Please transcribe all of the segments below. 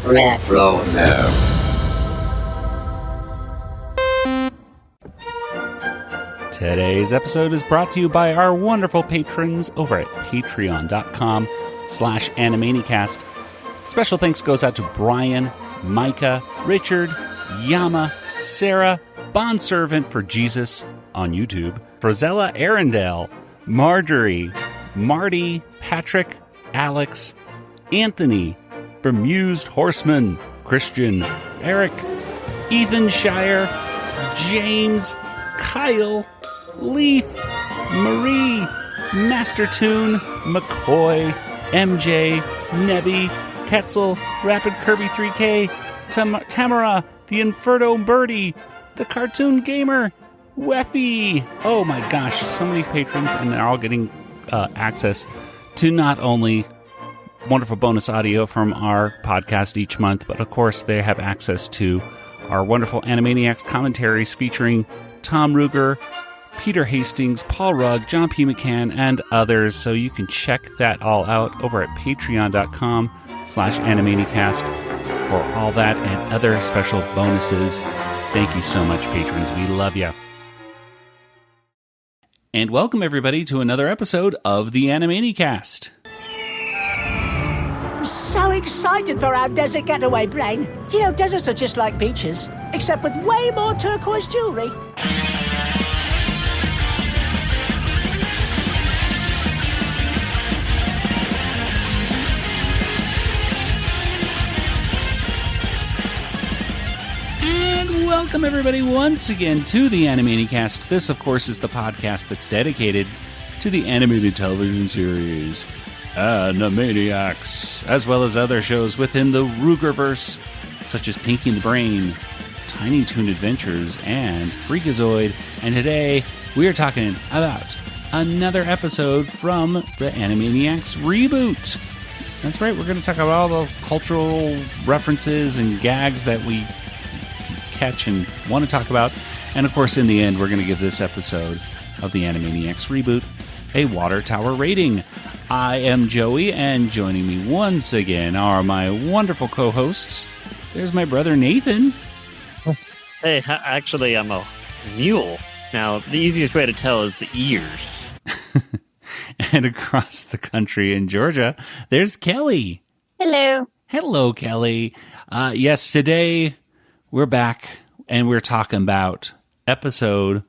Retro. Today's episode is brought to you by our wonderful patrons over at patreon.com/Animanicast. Special thanks goes out to Brian, Micah, Richard, Yama, Sarah, Bondservant for Jesus on YouTube, Frozella Arundel, Marjorie, Marty, Patrick, Alex, Anthony, Bemused Horseman, Christian, Eric, Ethan Shire, James, Kyle, Leith, Marie, Mastertune, McCoy, MJ, Nebby, Ketzel, Rapid Kirby 3K, Tamara, the Inferno Birdie, the Cartoon Gamer, Weffy. Oh my gosh, so many patrons, and they're all getting access to not only wonderful bonus audio from our podcast each month, but of course they have access to our wonderful Animaniacs commentaries featuring Tom Ruegger, Peter Hastings, Paul Rugg, John P. McCann, and others. So you can check that all out over at patreon.com/Animanicast for all that and other special bonuses. Thank you so much, patrons. We love you. And welcome, everybody, to another episode of the Animanicast. I'm so excited for our desert getaway, Brain. You know, deserts are just like beaches, except with way more turquoise jewelry. Welcome, everybody, once again to the Animanicast. This, of course, is the podcast that's dedicated to the animated television series Animaniacs, as well as other shows within the Rueggerverse, such as Pinky and the Brain, Tiny Toon Adventures, and Freakazoid. And today, we are talking about another episode from the Animaniacs Reboot. That's right, we're going to talk about all the cultural references and gags that we catch and want to talk about. And of course, in the end, we're going to give this episode of the Animaniacs Reboot a Water Tower rating. I am Joey, and joining me once again are my wonderful co-hosts. There's my brother Nathan. Hey, actually, I'm a mule. Now, the easiest way to tell is the ears. And across the country in Georgia, there's Kelly. Hello. Hello, Kelly. Yes, today we're back, and we're talking about episode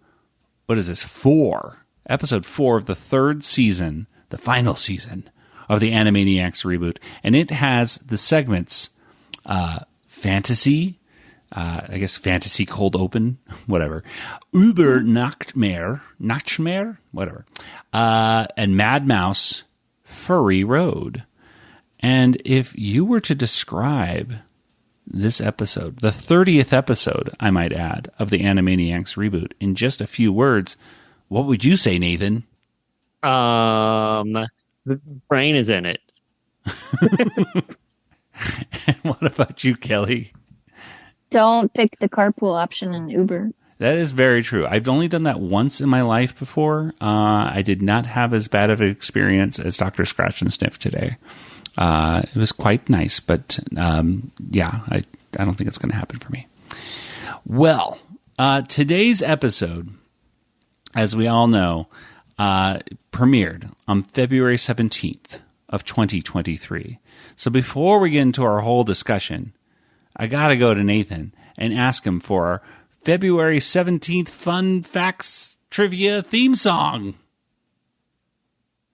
4. Episode 4 of the third season, the final season of the Animaniacs Reboot. And it has the segments Fantasy, I guess Fantasy Cold Open, whatever, Über Nachtmare, whatever, and Mad Mouse, Furry Road. And if you were to describe this episode, the 30th episode, I might add, of the Animaniacs Reboot, in just a few words, what would you say, Nathan? The brain is in it. And what about you, Kelly? Don't pick the carpool option in Uber. That is very true. I've only done that once in my life before. I did not have as bad of an experience as Dr. Scratchansniff today. It was quite nice, but yeah, I don't think it's going to happen for me. Well, today's episode, as we all know, premiered on February 17th of 2023. So before we get into our whole discussion, I got to go to Nathan and ask him for our February 17th Fun Facts Trivia theme song.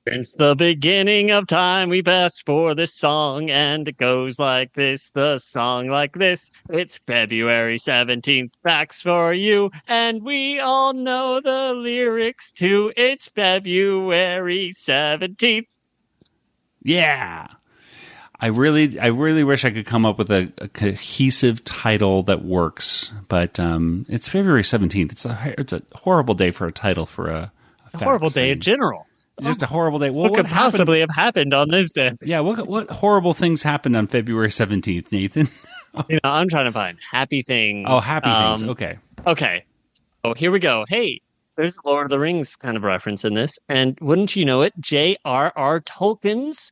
Since the beginning of time, we've asked for this song, and it goes like this, the song like this. It's February 17th, facts for you, and we all know the lyrics to It's February 17th. Yeah. I really wish I could come up with a cohesive title that works, but it's February 17th. It's a horrible day for a title for a horrible day in general. Just a horrible day. Well, what could possibly have happened on this day? Yeah, what horrible things happened on February 17th, Nathan? I'm trying to find happy things. Oh, happy things. Okay. Oh, here we go. Hey, there's a Lord of the Rings kind of reference in this. And wouldn't you know it, J.R.R. Tolkien's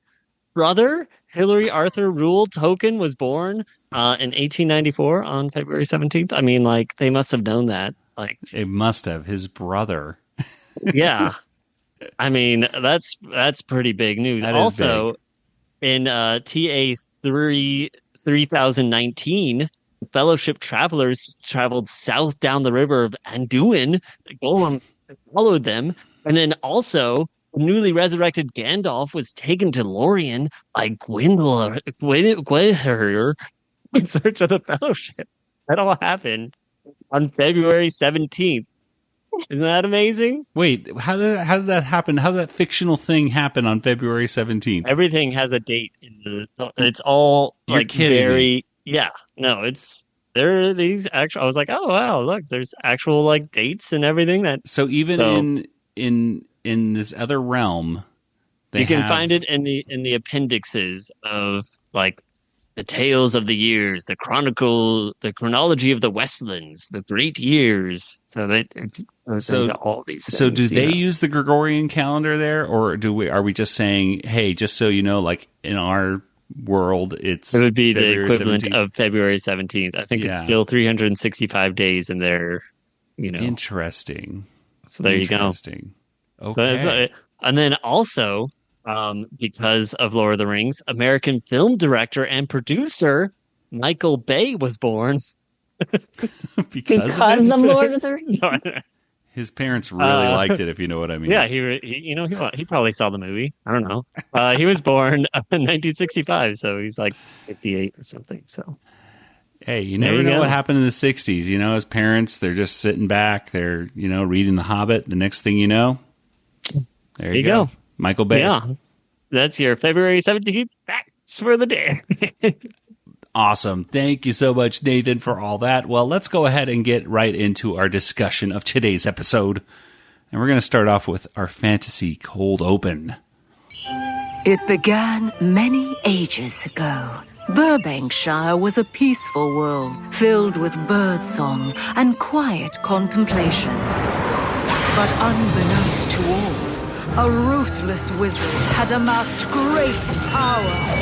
brother Hillary Arthur Rule Token was born in 1894 on February 17th. I mean, like, they must have known that. Like, It must have. His brother. yeah. I mean, that's pretty big news. That is Also, in TA 3019, Fellowship travelers traveled south down the river of Anduin. Golem followed them. And then also, newly resurrected Gandalf was taken to Lorien by Gwyndor in search of the Fellowship. That all happened on February 17th. Isn't that amazing? Wait, how did that happen? How did that fictional thing happen on February 17th? Everything has a date. It's all You're like kidding very, yeah. No, there are these actual. I was like, oh wow, look, there's actual like dates and everything that. So even in this other realm, you can find it in the appendixes of like the tales of the years, the chronology of the Westlands, the great years. So all these things. So do they use the Gregorian calendar there, or are we just saying, hey, just so you know, like in our world, it would be February the equivalent 17th? of February 17th. I think it's still 365 days in there. Interesting. So there you go. Interesting. Okay. So and then also, because of Lord of the Rings, American film director and producer Michael Bay was born. because of Lord of the Rings. His parents really liked it, if you know what I mean. Yeah, he probably saw the movie. I don't know. He was born in 1965, so he's like 58 or something. So, hey, you never know what happened in the 60s. His parents, they're just sitting back. They're, reading The Hobbit. The next thing you know, there you go. Michael Bay. Yeah, that's your February 17th facts for the day. Awesome. Thank you so much, Nathan, for all that. Well, let's go ahead and get right into our discussion of today's episode. And we're going to start off with our fantasy cold open. It began many ages ago. Burbankshire was a peaceful world, filled with birdsong and quiet contemplation. But unbeknownst to all, a ruthless wizard had amassed great power.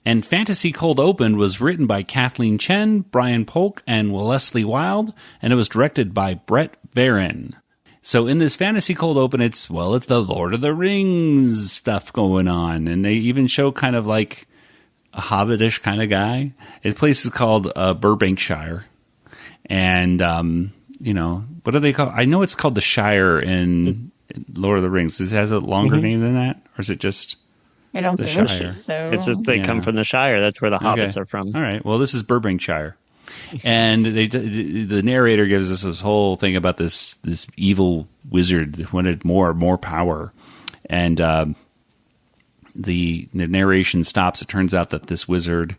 And Fantasy Cold Open was written by Kathleen Chen, Brian Polk, and Wellesley Wild, and it was directed by Brett Varon. So in this Fantasy Cold Open, it's the Lord of the Rings stuff going on, and they even show kind of like a hobbitish kind of guy. His place is called Burbankshire, and what do they call? I know it's called the Shire in Lord of the Rings. Has it a longer name than that, or is it just? I don't think so. It's just they come from the Shire. That's where the hobbits are from. All right. Well, this is Burbankshire. And the narrator gives us this whole thing about this evil wizard that wanted more power. And the narration stops. It turns out that this wizard...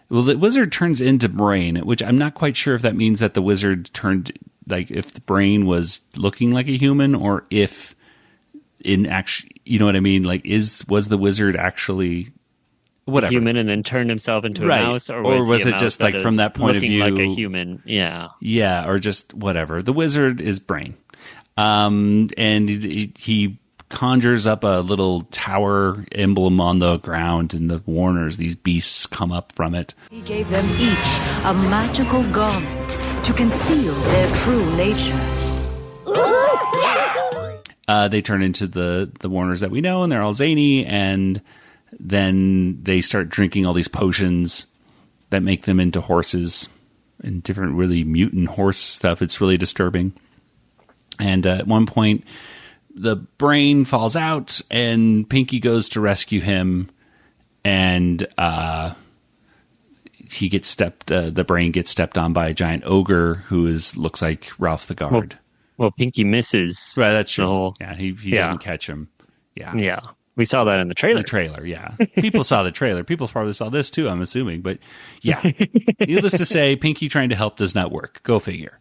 Well, the wizard turns into Brain, which I'm not quite sure if that means that the wizard turned... Like, if the Brain was looking like a human, or if... in actually, you know what I mean? Like, was the wizard actually whatever human and then turned himself into a mouse, or was it just like from that point of view, like a human? Yeah, or just whatever. The wizard is Brain, and he conjures up a little tower emblem on the ground, and the Warners, these beasts, come up from it. He gave them each a magical garment to conceal their true nature. They turn into the Warners that we know, and they're all zany, and then they start drinking all these potions that make them into horses and different really mutant horse stuff. It's really disturbing. And at one point, the Brain falls out, and Pinky goes to rescue him, and he gets the Brain gets stepped on by a giant ogre who looks like Ralph the Guard. Well, Pinky misses. Right, that's true. He doesn't catch him. Yeah. We saw that in the trailer. People saw the trailer. People probably saw this too, I'm assuming. But yeah, needless to say, Pinky trying to help does not work. Go figure.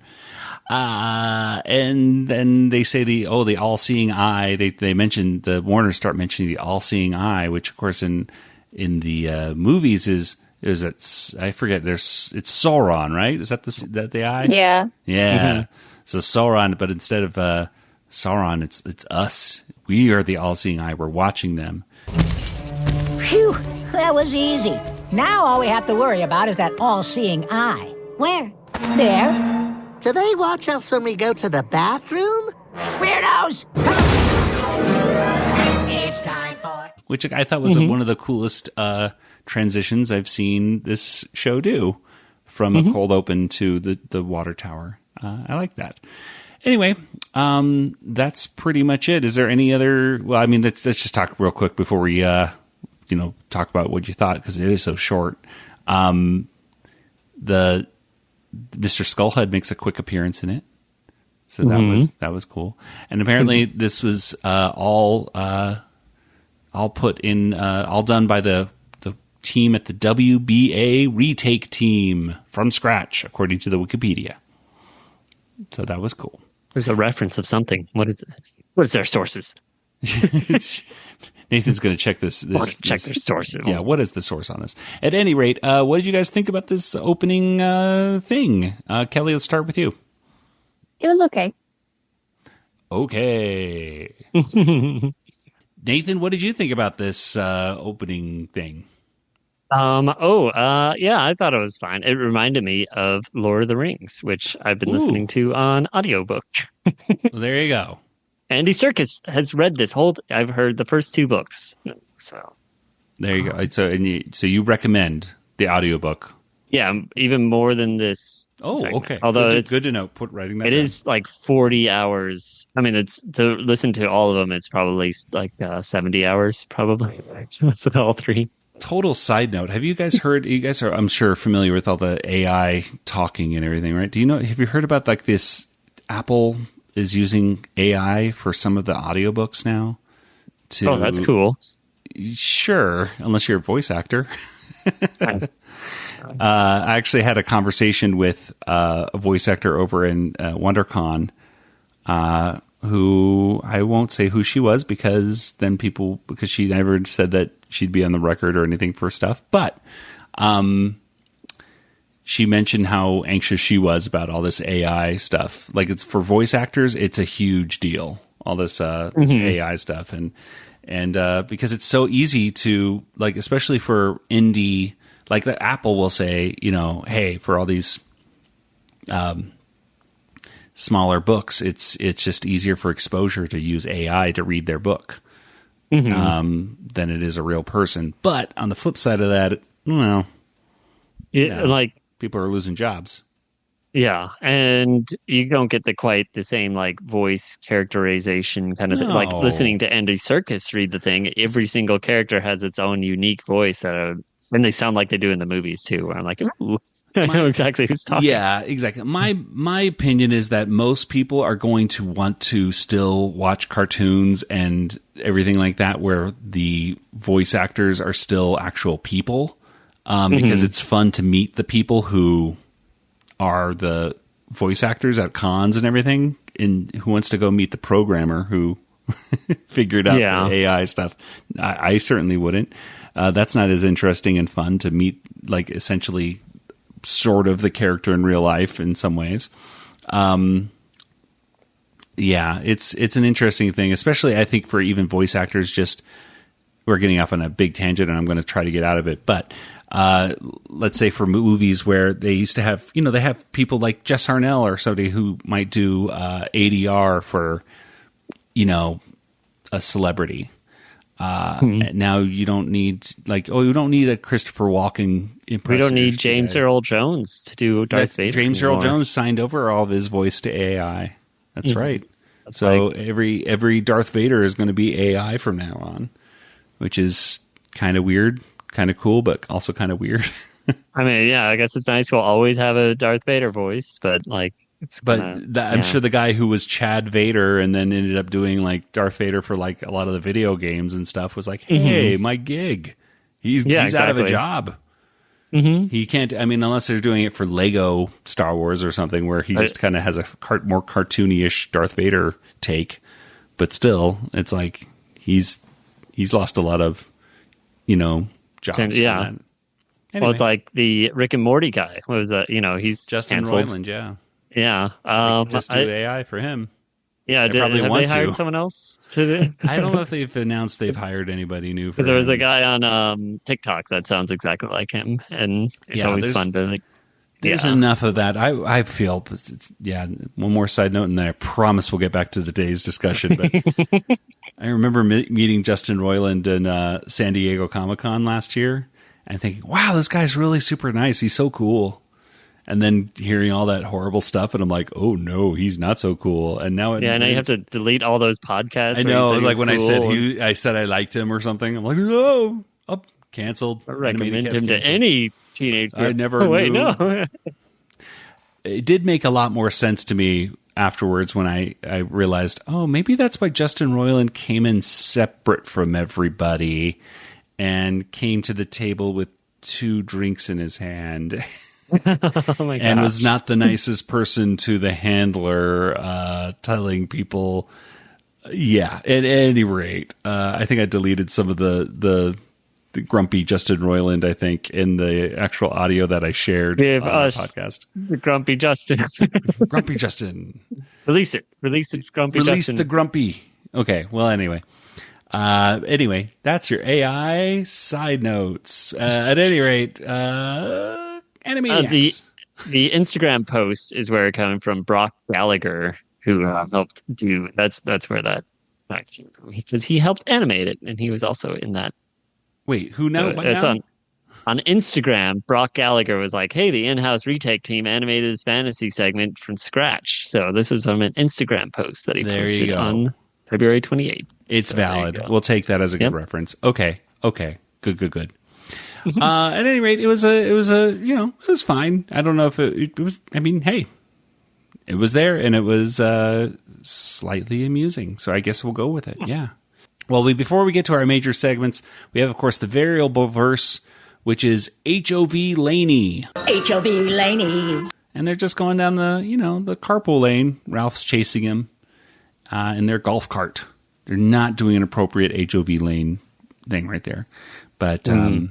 And then they say the all-seeing eye. They mention, the Warners start mentioning the all-seeing eye, which of course in the movies is I forget. It's Sauron, right? Is that the eye? Yeah. Yeah. Mm-hmm. So Sauron, but instead of Sauron, it's us. We are the all-seeing eye. We're watching them. Phew, that was easy. Now all we have to worry about is that all-seeing eye. Where? There. Do they watch us when we go to the bathroom? Weirdos! It's time for... Which I thought was one of the coolest transitions I've seen this show do, from a cold open to the water tower. I like that. Anyway, that's pretty much it. Is there any other... Well, I mean, let's just talk real quick before we, talk about what you thought, because it is so short. The Mr. Skullhead makes a quick appearance in it. So that was cool. And apparently this was all put in, all done by the team at the WBA retake team from scratch, according to the Wikipedia. So that was cool. There's a reference of something. What is their sources? Nathan's going to check this. Check their sources. Yeah, what is the source on this? At any rate, what did you guys think about this opening thing? Kelly, let's start with you. It was okay. Okay. Nathan, what did you think about this opening thing? Yeah, I thought it was fine. It reminded me of Lord of the Rings, which I've been listening to on audiobook. Well, there you go. Andy Serkis has read this whole. I've heard the first 2 books. So there you go. So you recommend the audiobook? Yeah, even more than this. Oh, segment. okay. Although it's good to know. Writing that. It down. is like 40 hours. I mean, it's to listen to all of them. It's probably like 70 hours, probably. That's all 3. Total side note. Have you guys heard, you guys are, I'm sure, familiar with all the AI talking and everything, right? Have you heard about like this, Apple is using AI for some of the audiobooks now? Oh, that's cool. Sure, unless you're a voice actor. I actually had a conversation with a voice actor over in WonderCon, who I won't say who she was because she never said that she'd be on the record or anything for stuff. But she mentioned how anxious she was about all this AI stuff. Like, it's for voice actors, it's a huge deal. All this AI stuff, and because it's so easy to, like, especially for indie, like Apple will say, hey, for all these smaller books, it's just easier for exposure to use AI to read their book than it is a real person. But on the flip side of that, like people are losing jobs. Yeah, and you don't get quite the same like voice characterization kind of thing. Like listening to Andy Serkis read the thing. Every single character has its own unique voice, and they sound like they do in the movies too. Where I'm like, ooh. I know exactly who's talking. Yeah, exactly. My opinion is that most people are going to want to still watch cartoons and everything like that, where the voice actors are still actual people, because it's fun to meet the people who are the voice actors at cons and everything, and who wants to go meet the programmer who figured out the AI stuff. I certainly wouldn't. That's not as interesting and fun to meet, like, essentially sort of the character in real life in some ways. It's an interesting thing, especially I think for even voice actors. We're getting off on a big tangent and I'm going to try to get out of it. But let's say for movies where they used to have, they have people like Jess Harnell or somebody who might do ADR for, a celebrity. Now you don't need you don't need a Christopher Walken impressionist. We don't need James Earl Jones to do Darth Vader. James Earl Jones signed over all of his voice to AI. That's right. That's so every Darth Vader is going to be AI from now on, which is kind of weird, kind of cool, but also kind of weird. I mean, yeah, I guess it's nice. We'll always have a Darth Vader voice, but I'm sure the guy who was Chad Vader and then ended up doing like Darth Vader for like a lot of the video games and stuff was like, hey, my gig. He's out of a job. He can't. I mean, unless they're doing it for Lego Star Wars or something, where he just kind of has a more cartoony-ish Darth Vader take. But still, it's like he's lost a lot of jobs. Yeah. Anyway. Well, it's like the Rick and Morty guy. What was that? He's Justin canceled. Roiland. Yeah. Yeah. Just do AI for him. Yeah, I probably have want they hired to. someone else to do? I don't know if they've announced they've hired anybody new. Because there was a guy on TikTok that sounds exactly like him, and it's always fun to like. There's enough of that. I feel, one more side note, and then I promise we'll get back to the day's discussion. But I remember meeting Justin Roiland in San Diego Comic-Con last year and thinking, wow, this guy's really super nice. He's so cool. And then hearing all that horrible stuff, and I'm like, oh no, he's not so cool. And now now you have to delete all those podcasts. I know, like when cool. I said I liked him or something, I'm like, oh, canceled. I recommend him to any teenage girl. I never knew. Wait, no. It did make a lot more sense to me afterwards when I realized, oh, maybe that's why Justin Roiland came in separate from everybody and came to the table with 2 drinks in his hand. Oh my and was not the nicest person to the handler, telling people, at any rate, I think I deleted some of the grumpy Justin Roiland, I think, in the actual audio that I shared on the podcast. The grumpy Justin. Grumpy Justin. Release it, grumpy Justin. Release the grumpy. Okay, well, anyway, that's your AI side notes. At any rate, Animaniacs. The Instagram post is where it coming from. Brock Gallagher, who helped do that's where that came from, because he helped animate it, and he was also in that. Wait, who now? It's on Instagram. Brock Gallagher was like, "Hey, the in-house retake team animated this fantasy segment from scratch." So this is from an Instagram post that he posted on February 28th. It's valid. We'll take that as a good reference. Okay. Good. At any rate, it was fine. I don't know if it was. I mean, hey, it was there, and it was slightly amusing. So I guess we'll go with it. Yeah. Well, before we get to our major segments, we have, of course, the variable verse, which is HOV Laney. HOV Laney. And they're just going down the carpool lane. Ralph's chasing him in their golf cart. They're not doing an appropriate HOV lane thing right there. But do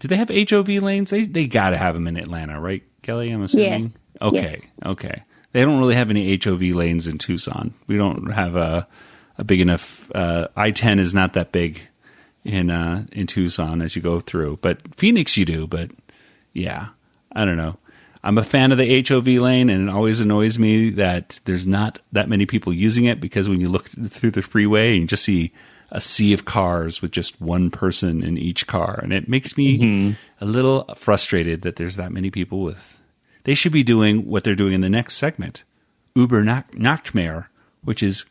they have HOV lanes? They got to have them in Atlanta, right, Kelly? I'm assuming. Yes. Okay. Yes. Okay. They don't really have any HOV lanes in Tucson. We don't have a big enough. I-10 is not that big in Tucson as you go through, but Phoenix you do. But yeah, I don't know. I'm a fan of the HOV lane, and it always annoys me that there's not that many people using it, because when you look through the freeway and you just see a sea of cars with just one person in each car, and it makes me a little frustrated that there's that many people with. They should be doing what they're doing in the next segment, Über Nachtmare, which is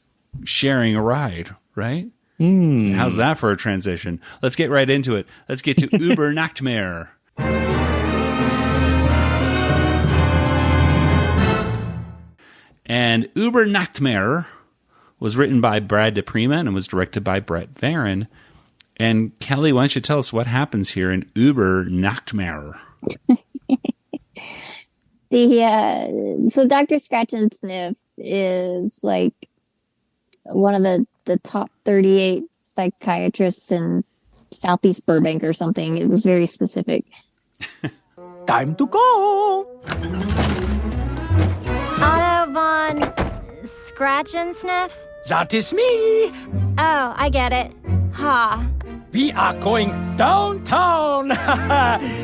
sharing a ride, right? How's that for a transition? Let's get right into it. Let's get to Über Nachtmare. And Über Nachtmare was written by Brad DePrima and was directed by Brett Varon. And Kelly, why don't you tell us what happens here in Über Nachtmare? So Dr. Scratchansniff is like one of the top 38 psychiatrists in Southeast Burbank or something. It was very specific. Time to go! Otto von Scratchansniff? That is me! Oh, I get it. Ha. We are going downtown!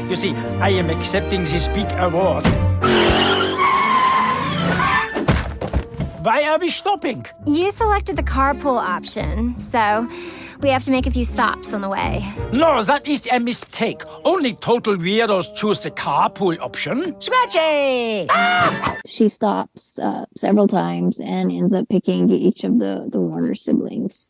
You see, I am accepting this big award. Why are we stopping? You selected the carpool option, so we have to make a few stops on the way. No, that is a mistake. Only total weirdos choose the carpool option. Scratchy! She stops several times and ends up picking each of the Warner siblings.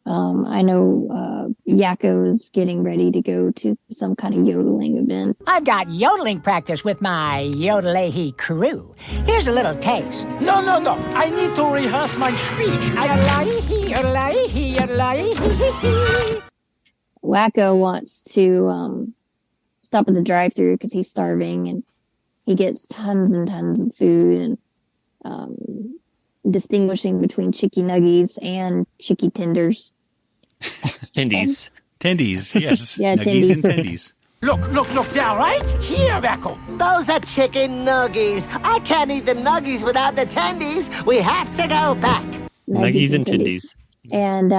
I know Yakko's getting ready to go to some kind of yodeling event. I've got yodeling practice with my Yodelahi crew. Here's a little taste. No. I need to rehearse my speech. Yodelahi. Wacko wants to stop at the drive-thru because he's starving, and he gets tons and tons of food, and distinguishing between chicky nuggies and chicky tenders. Tendies. Tendies, yes. Yeah, Nuggies tendies. and tendies. Look, they're right here, Wacko. Those are chicken nuggies. I can't eat the nuggies without the tendies. We have to go back. Nuggies and tendies. And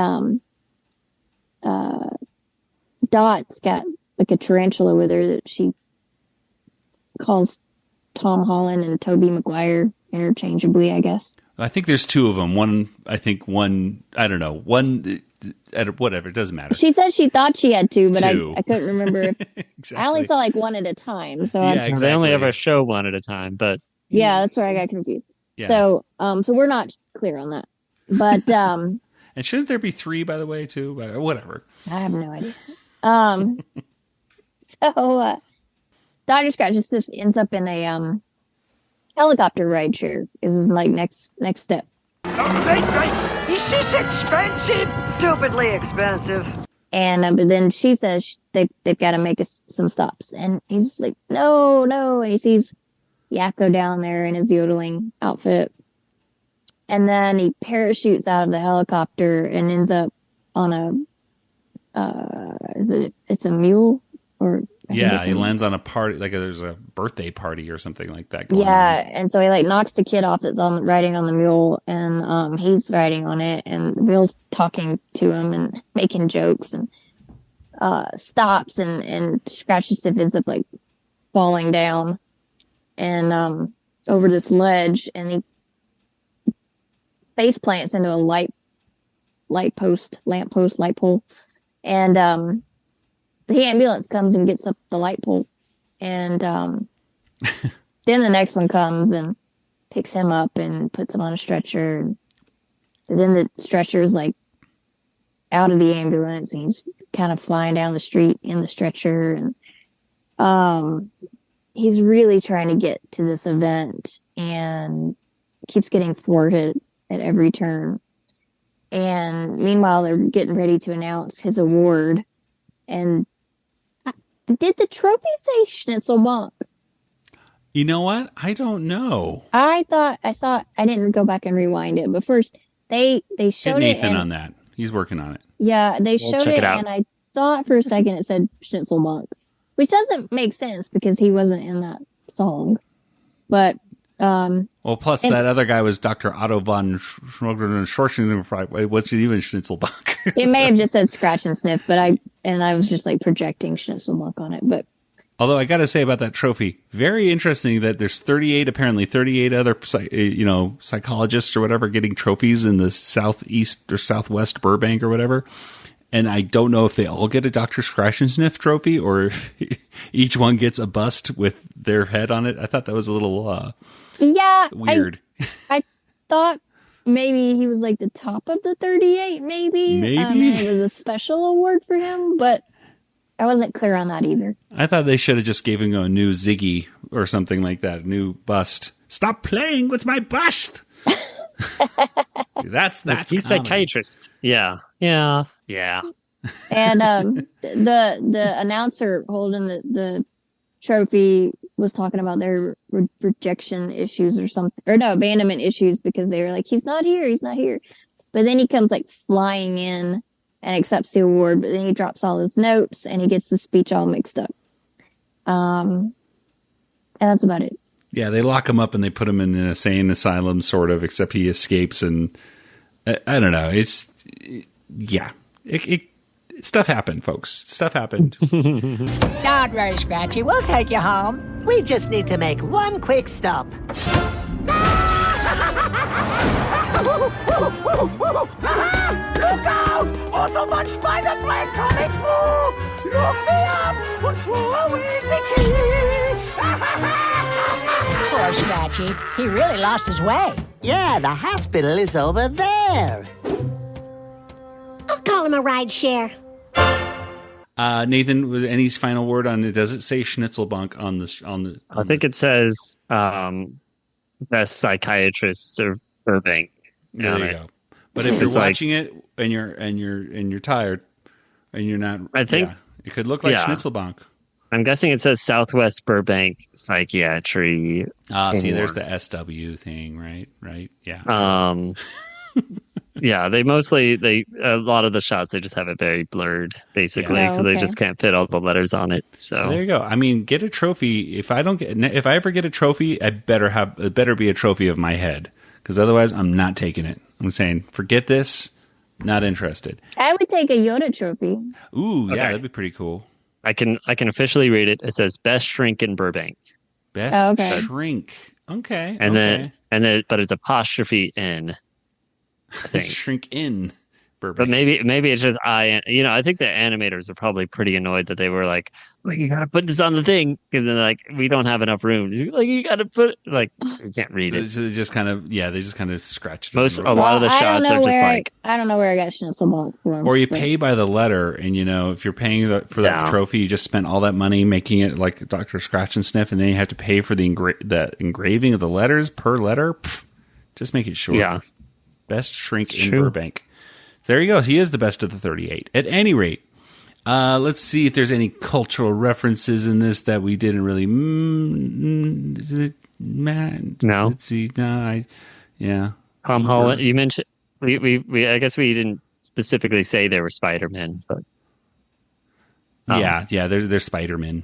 Dot's got like a tarantula with her that she calls Tom Holland and Tobey Maguire interchangeably, I guess. I think there's two of them. One, I don't know. One, whatever, it doesn't matter. She said she thought she had two, but Two. I couldn't remember. Exactly. I only saw like one at a time. So Yeah, exactly. They only ever show one at a time, but yeah, that's where I got confused. Yeah. So we're not clear on that. But and shouldn't there be three, by the way, too? Whatever. I have no idea. So Dr. Scratchansniff ends up in a helicopter ride share. Is his like next step. Right. Is this expensive? Stupidly expensive. And but then she says they've got to make some stops, and he's like, no, and he sees Yakko down there in his yodeling outfit, and then he parachutes out of the helicopter and ends up on it's a mule or yeah, he lands on a party, like there's a birthday party or something like that going yeah, on. and so he like knocks the kid off that's riding on the mule, and he's riding on it, and Will's talking to him and making jokes, and stops, and Scratchansniff ends up like falling down and over this ledge, and he face plants into a light pole, and the ambulance comes and gets up the light pole, and then the next one comes and picks him up and puts him on a stretcher, and then the stretcher is like out of the ambulance, and he's kind of flying down the street in the stretcher, and he's really trying to get to this event and keeps getting thwarted at every turn. And meanwhile, they're getting ready to announce his award. And did the trophy say Schnitzelbank? You know what? I don't know. I thought I saw. I didn't go back and rewind it, but first they showed Get it. Nathan on that. He's working on it. Yeah, they We'll showed check it, it out. and I thought for a second it said Schnitzelbank, which doesn't make sense because he wasn't in that song. But well, plus that other guy was Dr. Otto von Schwarzenegger. What's even Schnitzelbank? it may have just said Scratchansniff, but I was just like projecting Schnitzelbank on it. But although I got to say about that trophy, very interesting that there's 38 other psychologists or whatever getting trophies in the southeast or southwest Burbank or whatever. And I don't know if they all get a Dr. Scratchansniff trophy or if each one gets a bust with their head on it. I thought that was a little yeah, weird. I thought maybe he was like the top of the 38, maybe. It was a special award for him, but I wasn't clear on that either. I thought they should have just gave him a new Ziggy or something like that, a new bust. Stop playing with my bust. That's he's common. psychiatrist. Yeah. And the announcer holding the trophy was talking about their rejection issues or something, or no, abandonment issues, because they were like, he's not here. But then he comes like flying in and accepts the award, but then he drops all his notes and he gets the speech all mixed up. And that's about it. Yeah, they lock him up and they put him in an insane asylum, sort of, except he escapes, and I don't know. Stuff happened, folks. Stuff happened. Don't worry, Scratchy. We'll take you home. We just need to make one quick stop. Look out! Otto von Spiderfly coming through! Look me up and throw away the keys! Poor Scratchy. He really lost his way. Yeah, the hospital is over there. I'll call him a ride share. Nathan, was any final word on it? Does it say Schnitzelbank on the? I think it says best psychiatrist of Burbank. There you go. But if you're watching it and you're tired and you're not, I think it could look like Schnitzelbank. I'm guessing it says Southwest Burbank Psychiatry. See, there's the SW thing, right? Yeah. Yeah, they a lot of the shots they just have it very blurred, basically, because they just can't fit all the letters on it. So there you go. I mean, get a trophy. If I ever get a trophy, it better be a trophy of my head, because otherwise I'm not taking it. I'm saying, forget this. Not interested. I would take a Yoda trophy. Ooh, yeah, that'd be pretty cool. I can officially read it. It says best shrink in Burbank. Best shrink. Okay. And then, but it's apostrophe N. I think. Shrink in Burbank. But maybe it's just I think the animators are probably pretty annoyed that they were like you gotta put this on the thing, because then like we don't have enough room. Like you gotta put so you can't read it. They just kind of scratched it. A lot of the shots are just like I don't know where I got Schnitzel from. Or you pay by the letter, and if you're paying for that trophy, you just spent all that money making it like Dr. Scratchansniff, and then you have to pay for the engraving of the letters per letter. Just make it short. Yeah. Best shrink in Burbank. So there you go. He is the best of the 38. At any rate, let's see if there's any cultural references in this that we didn't really. No. Let's see. Tom Holland. You mentioned we. I guess we didn't specifically say they were Spider-Men, but they're Spider-Men.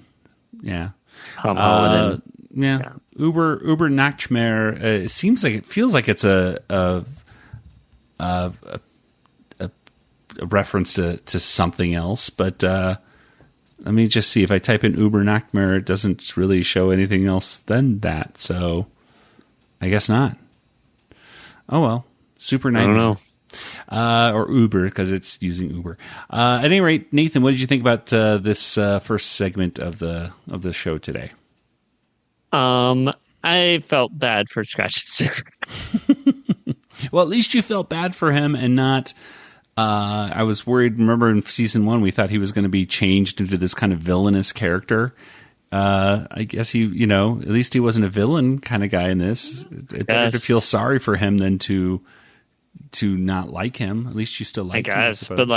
Yeah. Tom Holland. Yeah. Über Nachtmare. It feels like it's a reference to something else, but let me just see. If I type in Über Nachtmare, it doesn't really show anything else than that, so I guess not. Oh well, Super Nightmare. I don't know. Or Uber, because it's using Uber. At any rate, Nathan, what did you think about this first segment of the show today? I felt bad for Scratchansniff. Well, at least you felt bad for him and not. I was worried. Remember in season 1, we thought he was going to be changed into this kind of villainous character. I guess at least he wasn't a villain kind of guy in this. It's better to feel sorry for him than to not like him. At least you still like him. I guess, but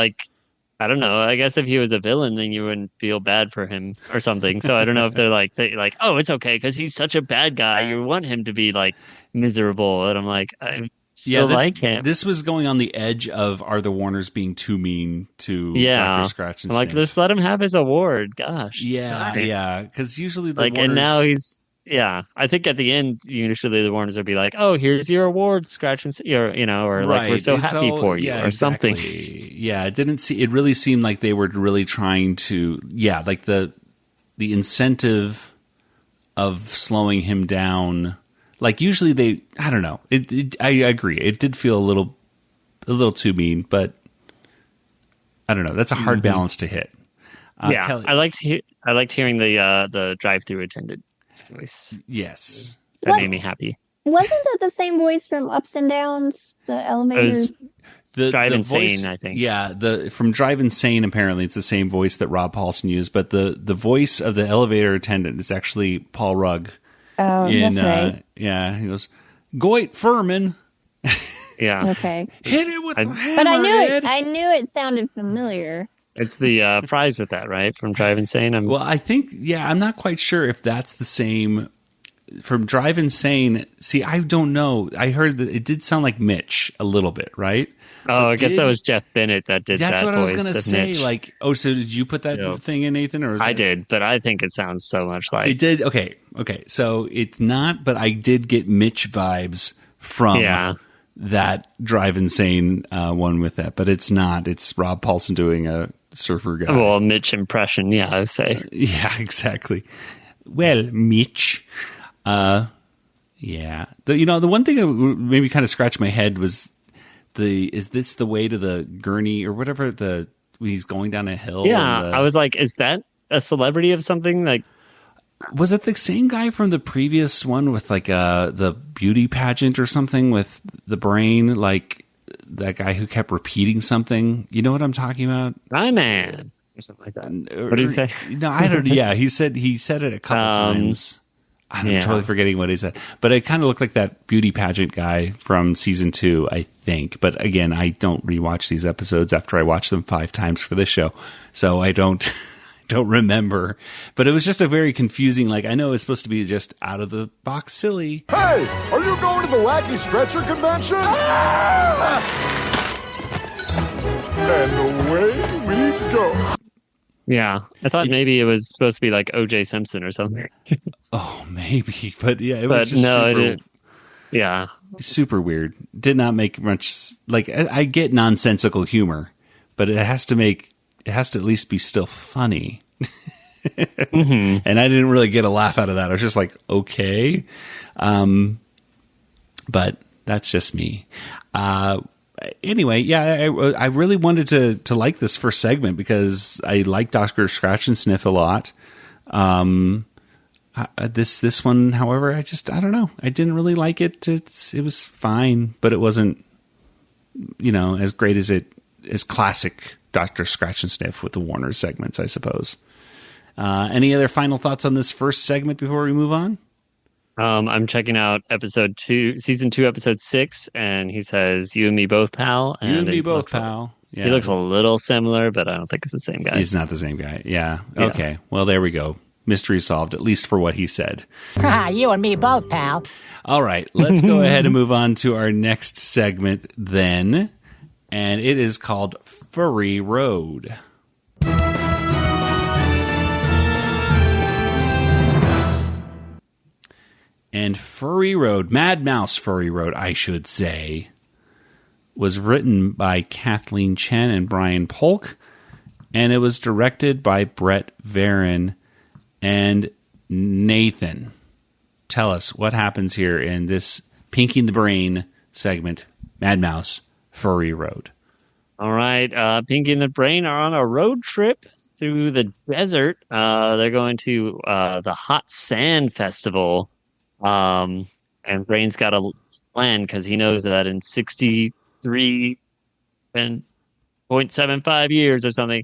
I don't know. I guess if he was a villain, then you wouldn't feel bad for him or something. So I don't know if they're like, oh, it's okay because he's such a bad guy. You want him to be like miserable, and I'm like, I still like him. This was going on the edge of are the Warners being too mean to Dr. Scratchansniff? I'm like, just let him have his award. Gosh. Yeah. Because usually the Warners... and now he's. Yeah, I think at the end, usually the Warners would be like, "Oh, here's your award, Scratchansniff," or like, "We're so happy for you," or something. Yeah, it really seemed like they were really trying to, like the incentive of slowing him down. Like usually I don't know. I agree. It did feel a little too mean, but I don't know. That's a hard balance to hit. Kelly, I liked hearing the drive-through attendant voice. Yes. That made me happy. Wasn't that the same voice from Ups and Downs, the elevator? Drive the Insane, voice, I think. Yeah, from Drive Insane, apparently it's the same voice that Rob Paulson used, but the voice of the elevator attendant is actually Paul Rugg. Oh, that's right. Yeah, he goes, "Goit Furman." Yeah. Okay. Hit it with the hammer. But I knew it sounded familiar. It's the fries with that, right? From Drive Insane? Well, I think, I'm not quite sure if that's the same from Drive Insane. See, I don't know. I heard that it did sound like Mitch a little bit, right? Oh, I guess that was Jeff Bennett that did that. That's what I was going to say. Mitch. Like, so did you put that thing in, Nathan? Or I did, but I think it sounds so much like it did. Okay. So it's not, but I did get Mitch vibes from that Drive Insane one with that, but it's not. It's Rob Paulson doing a surfer guy. Well, Mitch impression, I would say. Yeah, exactly. Well, Mitch. The one thing that made me kind of scratch my head was is this the way to the gurney or whatever when he's going down a hill? Yeah, I was like, is that a celebrity of something? Like, was it the same guy from the previous one with like the beauty pageant or something with the brain, like that guy who kept repeating something? You know what I'm talking about? My man, or something like that. What did he say? No, I don't. Yeah, he said it a couple times. I'm totally forgetting what he said, but it kind of looked like that beauty pageant guy from season 2, I think. But again, I don't rewatch these episodes after I watch them 5 times for this show, so I don't remember. But it was just a very confusing. Like, I know it's supposed to be just out of the box silly. Hey, are you going to the wacky stretcher convention? And away we go. Yeah, I thought maybe it was supposed to be like O.J. Simpson or something. Oh, maybe, but yeah, it But was just no, it super, didn't. Yeah. super weird. Did not make much. Like I get nonsensical humor, but it has to at least be still funny. Mm-hmm. And I didn't really get a laugh out of that. I was just like, okay, but that's just me. Anyway, yeah, I really wanted to like this first segment because I like Dr. Scratchansniff a lot. This one, however, I don't know. I didn't really like it. It was fine, but it wasn't, as great as classic Dr. Scratchansniff with the Warner segments, I suppose. Any other final thoughts on this first segment before we move on? I'm checking out season 2, episode 6, and he says, "You and me both, pal." You and me both, pal. Yeah, he looks a little similar, but I don't think it's the same guy. He's not the same guy. Yeah. Okay. Well, there we go. Mystery solved, at least for what he said. You and me both, pal. All right. Let's go ahead and move on to our next segment then. And it is called Furry Road. And Furry Road, Mad Mouse Furry Road, I should say, was written by Kathleen Chen and Brian Polk, and it was directed by Brett Varon and Nathan. Tell us what happens here in this Pinky and the Brain segment, Mad Mouse Furry Road. All right, Pinky and the Brain are on a road trip through the desert. They're going to the Hot Sand Festival. And Brain's got a plan because he knows that in 63.75 years or something,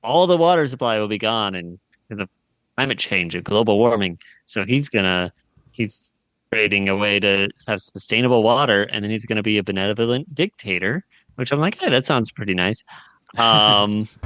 all the water supply will be gone and the climate change and global warming. So he's creating a way to have sustainable water, and then he's gonna be a benevolent dictator, which I'm like, hey, that sounds pretty nice.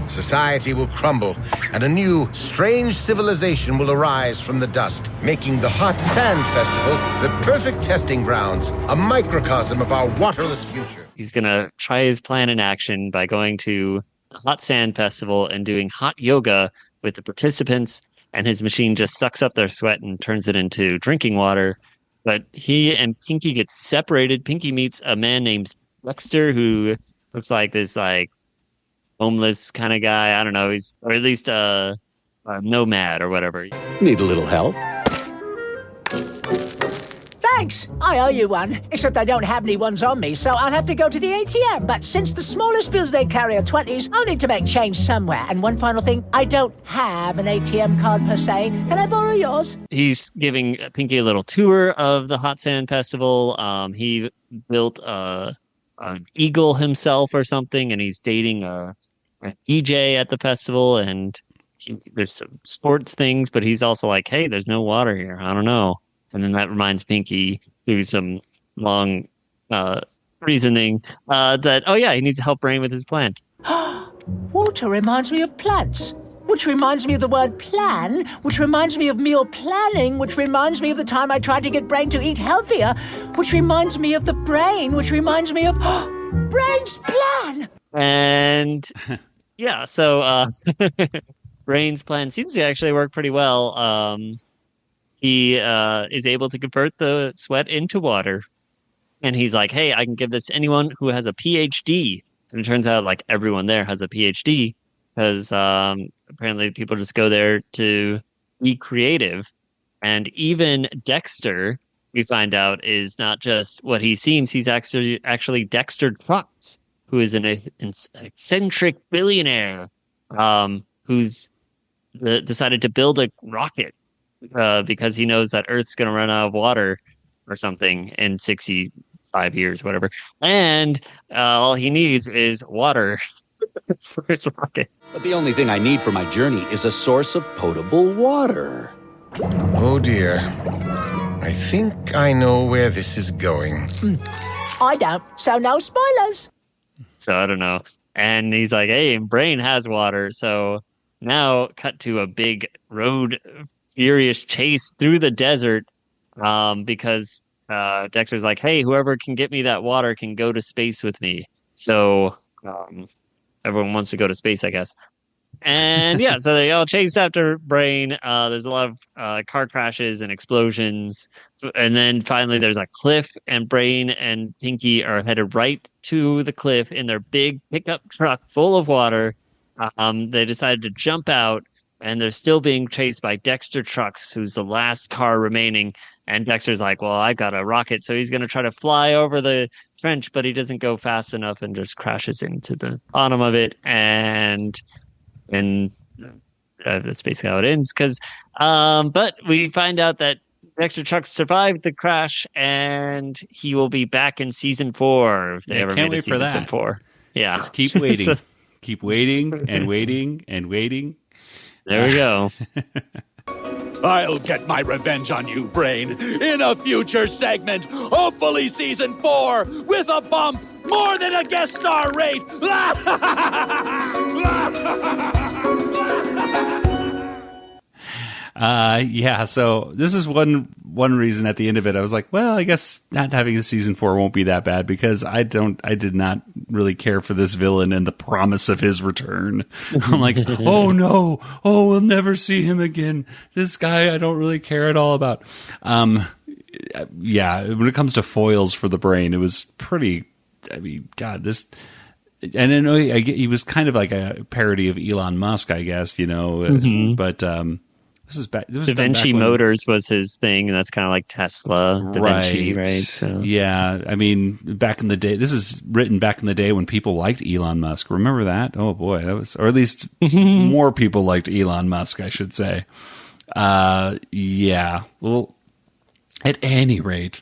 Society will crumble, and a new, strange civilization will arise from the dust, making the Hot Sand Festival the perfect testing grounds, a microcosm of our waterless future. He's going to try his plan in action by going to the Hot Sand Festival and doing hot yoga with the participants, and his machine just sucks up their sweat and turns it into drinking water. But he and Pinky get separated. Pinky meets a man named Dexter who looks like this, homeless kind of guy. I don't know. Or at least a nomad or whatever. Need a little help? Thanks. I owe you one, except I don't have any ones on me, so I'll have to go to the ATM. But since the smallest bills they carry are 20s, I'll need to make change somewhere. And one final thing, I don't have an ATM card per se. Can I borrow yours? He's giving Pinky a little tour of the Hot Sand Festival. He built an eagle himself or something, and he's dating a DJ at the festival, and there's some sports things, but he's also like, hey, there's no water here. I don't know. And then that reminds Pinky through some long reasoning that, oh yeah, he needs to help Brain with his plan. Water reminds me of plants, which reminds me of the word plan, which reminds me of meal planning, which reminds me of the time I tried to get Brain to eat healthier, which reminds me of the brain, which reminds me of Brain's plan. And yeah, so Brain's plan seems to actually work pretty well. He is able to convert the sweat into water. And he's like, hey, I can give this to anyone who has a PhD. And it turns out everyone there has a PhD because apparently people just go there to be creative. And even Dexter, we find out, is not just what he seems. He's actually Dexter Trucks, who is an eccentric billionaire who's decided to build a rocket because he knows that Earth's going to run out of water or something in 65 years, whatever. And all he needs is water for his rocket. But the only thing I need for my journey is a source of potable water. Oh dear. I think I know where this is going. I don't, so no spoilers. So I don't know. And he's like, hey, Brain has water. So now cut to a big road furious chase through the desert because Dexter's like, hey, whoever can get me that water can go to space with me. So everyone wants to go to space, I guess. And yeah, so they all chase after Brain. There's a lot of car crashes and explosions. And then finally there's a cliff, and Brain and Pinky are headed right to the cliff in their big pickup truck full of water. They decided to jump out, and they're still being chased by Dexter Trucks, who's the last car remaining. And Dexter's like, well, I got a rocket, so he's going to try to fly over the trench, but he doesn't go fast enough and just crashes into the bottom of it. And that's basically how it ends. But we find out that Dexter Trucks survived the crash, and he will be back in season 4 if they ever made a season 4. Yeah, just keep waiting, keep waiting and waiting and waiting. There we go. I'll get my revenge on you, Brain, in a future segment. Hopefully season 4 with a bump, more than a guest star rate. Yeah, so this is one reason at the end of it I was like, well, I guess not having a season 4 won't be that bad, because I did not really care for this villain and the promise of his return. I'm like, oh no, we'll never see him again. This guy I don't really care at all about. Yeah, when it comes to foils for the Brain, it was pretty, I mean, God, this, and I know he was kind of like a parody of Elon Musk, I guess, but this is back. This was Da Vinci Motors was his thing, and that's kind of like Tesla, Da Vinci, right? So yeah, I mean, back in the day, this is written back in the day when people liked Elon Musk. Remember that? Oh boy, that was, or at least more people liked Elon Musk, I should say. Yeah. Well, at any rate,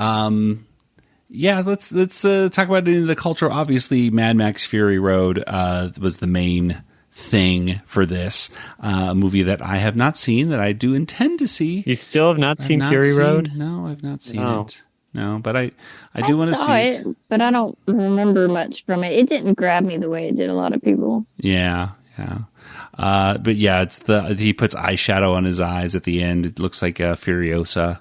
yeah, let's talk about the culture. Obviously, Mad Max Fury Road was the main thing for this movie that I have not seen, that I do intend to see. You still have not seen Fury Road? No, I've not seen it. No, but I do want to see it. But I don't remember much from it. It didn't grab me the way it did a lot of people. Yeah. But yeah, it's he puts eyeshadow on his eyes at the end. It looks like Furiosa.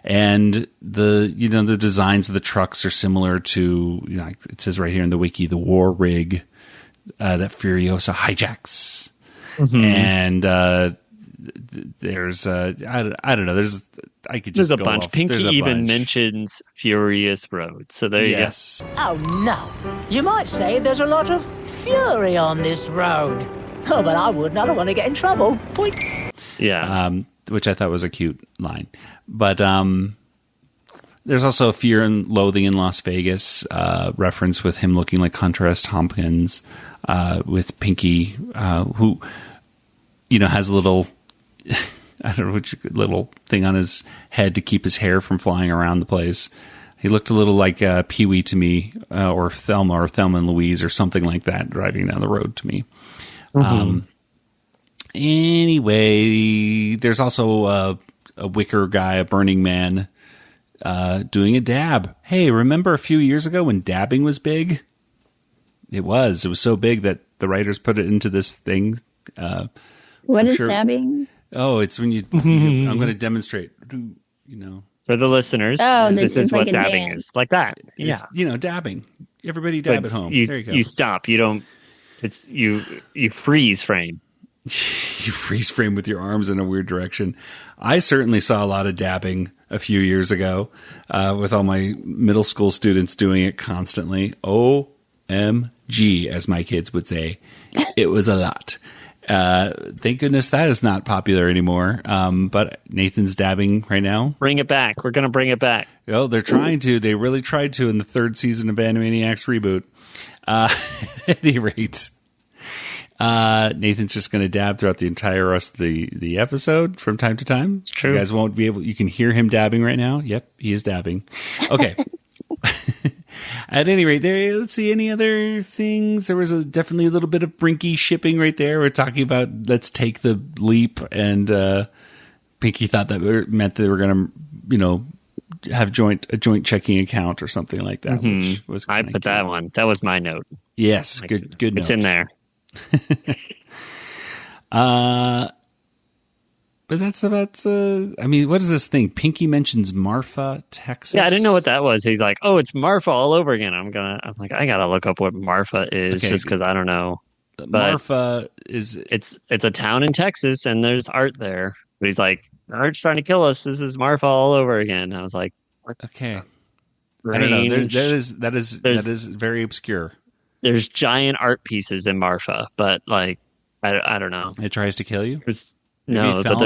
And the designs of the trucks are similar to, it says right here in the wiki, the war rig that Furiosa hijacks. Mm-hmm. And there's I don't know. There's a bunch. Pinky even mentions Furious Road. So there you go. Oh no! You might say there's a lot of fury on this road. Oh, but I wouldn't. I don't want to get in trouble. Point. Yeah. Which I thought was a cute line. But there's also a Fear and Loathing in Las Vegas reference with him looking like Hunter S. Thompkins, with Pinky, who has a little, I don't know, which little thing on his head to keep his hair from flying around the place. He looked a little like Pee-wee to me, or Thelma and Louise, or something like that, driving down the road to me. Mm-hmm. Anyway, there's also a wicker guy, a Burning Man, doing a dab. Hey, remember a few years ago when dabbing was big? It was so big that the writers put it into this thing. What is dabbing? Oh, it's when I'm going to demonstrate. For the listeners, this is what dabbing is. Like that. Yeah. It's, dabbing. Everybody dab at home. There you go. You stop. You don't. It's you freeze frame. You freeze frame with your arms in a weird direction. I certainly saw a lot of dabbing a few years ago, with all my middle school students doing it constantly. OMG, as my kids would say. It was a lot. Thank goodness that is not popular anymore. But Nathan's dabbing right now. Bring it back. We're going to bring it back. Oh, they're trying to. They really tried to in the 3rd season of Animaniacs Reboot. At any rate, Nathan's just going to dab throughout the entire rest of the episode from time to time. It's true. You guys won't be able. You can hear him dabbing right now. Yep, he is dabbing. Okay. At any rate, let's see any other things. There was definitely a little bit of Brinky shipping right there. We're talking about let's take the leap, and Pinky thought that meant they were going to, have a joint checking account or something like that. Mm-hmm. Which was I put cute. That one. That was my note. Yes, good note. It's in there. But that's about, I mean, what is this thing? Pinky mentions Marfa, Texas. Yeah, I didn't know what that was. He's like, oh, it's Marfa all over again. I'm like, I gotta look up what Marfa is just because I don't know. But Marfa is... It's a town in Texas and there's Art there. But he's like, Art's trying to kill us. This is Marfa all over again. I was like, what? Okay. I don't know. That is very obscure. There's giant art pieces in Marfa, but like, I don't know. It tries to kill you? No, but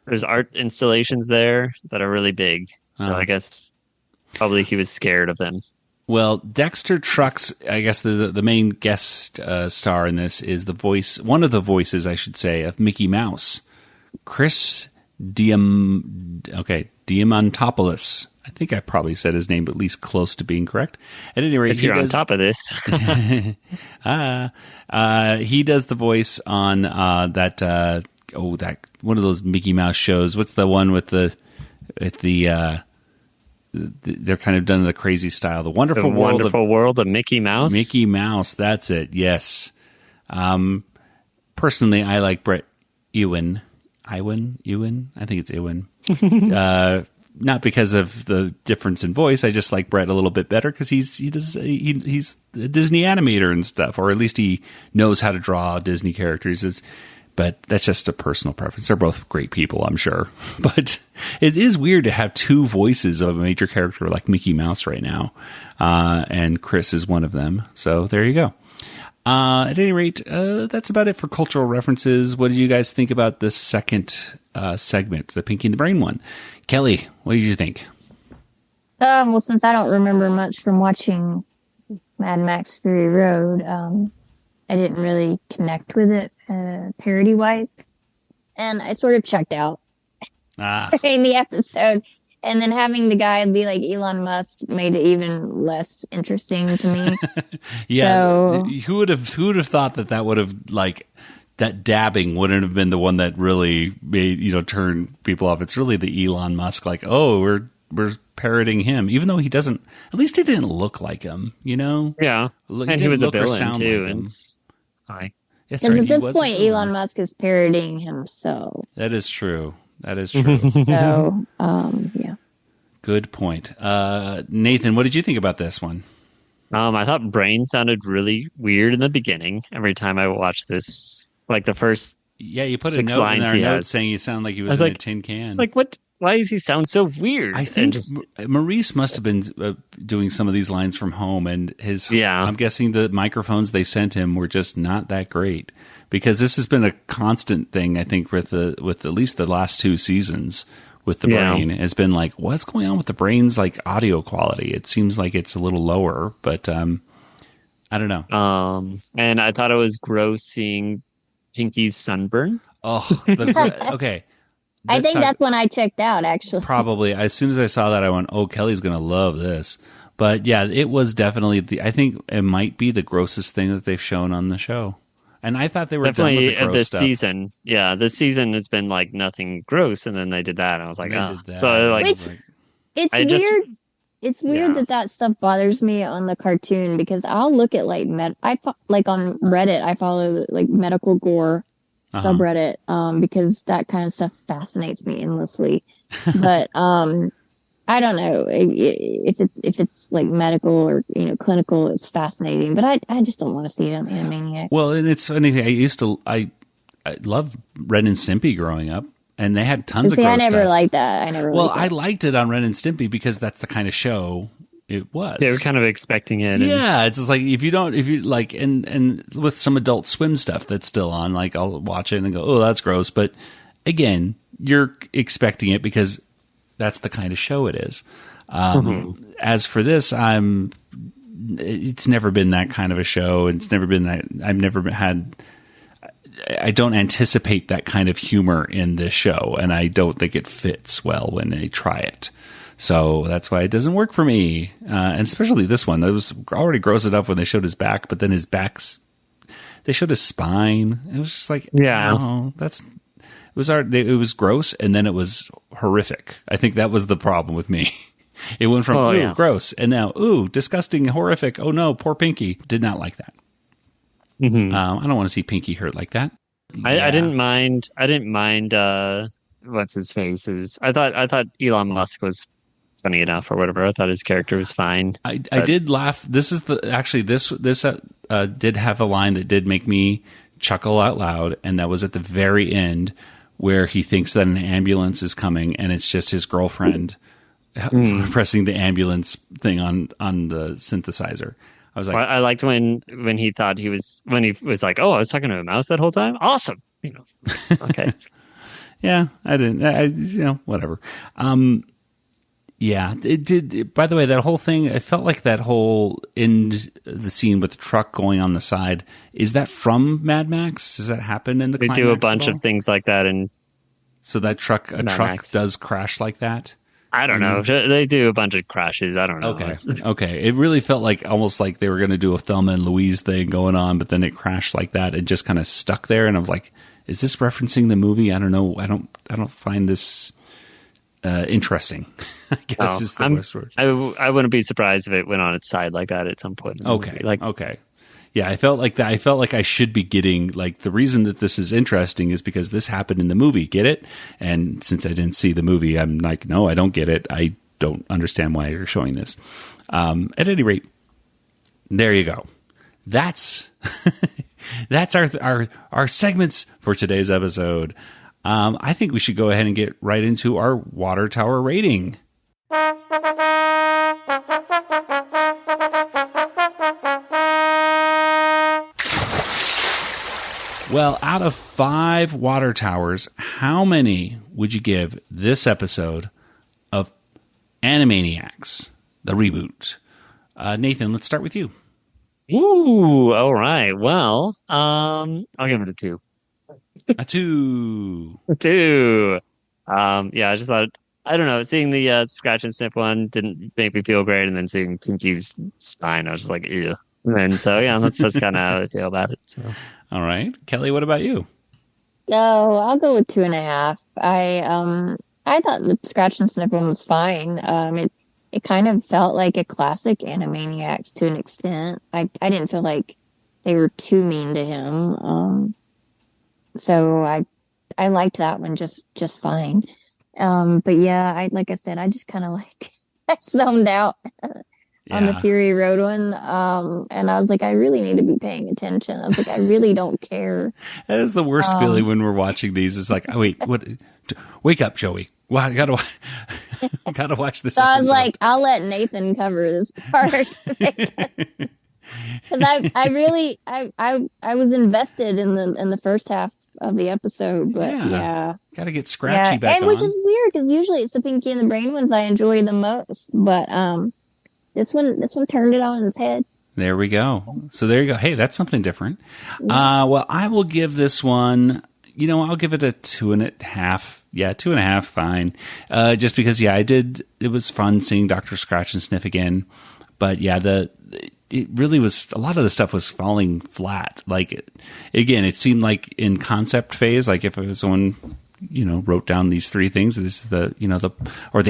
there's art installations there that are really big. So I guess probably he was scared of them. Well, Dexter Trucks, I guess the main guest star in this is one of the voices, I should say, of Mickey Mouse, Chris Diamantopoulos. I think I probably said his name at least close to being correct. At any rate, if you're on top of this, he does the voice on that one of those Mickey Mouse shows. What's the one with they're kind of done in the crazy style. The Wonderful World of Mickey Mouse. Mickey Mouse, that's it. Yes. Personally, I like Brett Ewan. I think it's Ewan. Not because of the difference in voice. I just like Brett a little bit better because he's a Disney animator and stuff, or at least he knows how to draw Disney characters. But that's just a personal preference. They're both great people, I'm sure. But it is weird to have two voices of a major character like Mickey Mouse right now. And Chris is one of them. So there you go. At any rate, that's about it for cultural references. What did you guys think about this second segment, the Pinky and the Brain one? Kelly, what did you think? Well, since I don't remember much from watching Mad Max Fury Road, I didn't really connect with it parody-wise. And I sort of checked out in the episode. And then having the guy be like Elon Musk made it even less interesting to me. Yeah. So, who would have thought that would have, like, that dabbing wouldn't have been the one that really made, turn people off. It's really the Elon Musk, like, oh, we're parroting him, even though he doesn't, at least he didn't look like him, Yeah. And he was a villain too. And because at this point, Elon Musk is parroting himself. That is true. So, yeah. Good point. Nathan, what did you think about this one? I thought Brain sounded really weird in the beginning. Every time I watched this, like the first you put a note in our notes saying you sound like he was in a tin can. Like, what? Why does he sound so weird? I think Maurice must have been doing some of these lines from home, and I'm guessing the microphones they sent him were just not that great. Because this has been a constant thing, I think, with at least the last two seasons with the Brain. Has been like, what's going on with the Brain's like audio quality? It seems like it's a little lower, but I don't know. And I thought it was gross seeing Pinky's sunburn. Oh, okay. I think that's when I checked out, actually. Probably. As soon as I saw that, I went, oh, Kelly's going to love this. But yeah, it was definitely I think it might be the grossest thing that they've shown on the show. And I thought they were definitely done with the gross stuff. Season. Yeah, this season it's been like nothing gross, and then they did that, and I was like, oh. So like, it's weird. It's weird that stuff bothers me on the cartoon because I'll look at like like on Reddit, I follow like medical gore subreddit because that kind of stuff fascinates me endlessly. But I don't know if it's like medical or clinical. It's fascinating, but I just don't want to see it on Animaniacs. Well, and it's funny. I loved Ren and Stimpy growing up, and they had tons of gross stuff. I never liked that. I liked it on Ren and Stimpy because that's the kind of show it was. They were kind of expecting it. Yeah, it's just like if you like, and with some Adult Swim stuff that's still on, like I'll watch it and go, oh, that's gross. But again, you're expecting it because that's the kind of show it is. As for this, it's never been that kind of a show. It's never been that. I don't anticipate that kind of humor in this show, and I don't think it fits well when they try it. So that's why it doesn't work for me. And especially this one. It was already gross enough when they showed his back, but then they showed his spine. It was just like, it was gross, and then it was horrific. I think that was the problem with me. It went from gross, and now disgusting, horrific. Oh no, poor Pinky. Did not like that. I don't want to see Pinky hurt like that. I didn't mind. What's his face is. I thought Elon Musk was funny enough or whatever. I thought his character was fine. I did laugh. This did have a line that did make me chuckle out loud, and that was at the very end where he thinks that an ambulance is coming, and it's just his girlfriend pressing the ambulance thing on the synthesizer. I was like, I liked when he thought he was like, oh, I was talking to a mouse that whole time. Awesome, Okay. Yeah, I didn't. Whatever. Yeah, it did. By the way, that whole thing, I felt like that whole end, the scene with the truck going on the side, is that from Mad Max? Does that happen in the They do a bunch of things like that. And so that truck does crash like that? I don't know. They do a bunch of crashes. I don't know. Okay. It really felt like almost like they were going to do a Thelma and Louise thing going on, but then it crashed like that. It just kind of stuck there. And I was like, is this referencing the movie? I don't know. I don't find this interesting. I guess is the worst word. I wouldn't be surprised if it went on its side like that at some point. Okay. Okay. Yeah, I felt like that. I felt like I should be getting, like, the reason that this is interesting is because this happened in the movie. Get it? And since I didn't see the movie, I'm like, no, I don't get it. I don't understand why you're showing this. At any rate, there you go. That's our segments for today's episode. I think we should go ahead and get right into our water tower rating. Well, out of 5 water towers, how many would you give this episode of Animaniacs, the reboot? Nathan, let's start with you. Ooh, all right. Well, I'll give it a 2. A 2. A 2. Yeah, I just thought, I don't know, seeing the Scratch and Sniff one didn't make me feel great, and then seeing Pinky's spine, I was just like, ew. And so, yeah, that's kind of how I feel about it. So. All right. Kelly, what about you? Oh, I'll go with 2.5. I thought the Scratch and Sniff one was fine. It kind of felt like a classic Animaniacs to an extent. I didn't feel like they were too mean to him. So I liked that one just fine. But yeah, like I said, I just kind of like I zoned out on the Furry Road one. And I was like, I really need to be paying attention. I was like, I really don't care. That is the worst feeling when we're watching these. It's like, oh, wait, what? Wake up, Joey. Well, I gotta watch this. So I was like, I'll let Nathan cover this part. Because I was invested in the first half of the episode, but yeah. Gotta get Scratchy back on. Which is weird because usually it's the Pinky and the Brain ones I enjoy the most, but this one turned it on its head. There we go. So there you go. Hey, that's something different. Yeah. Well, I will give this one, I'll give it a 2.5. Yeah, 2.5, fine. Just because, it was fun seeing Dr. Scratch and Sniff again. But yeah, it really was, a lot of the stuff was falling flat. Like, again, it seemed like in concept phase, like if it was someone, wrote down these 3 things, this is the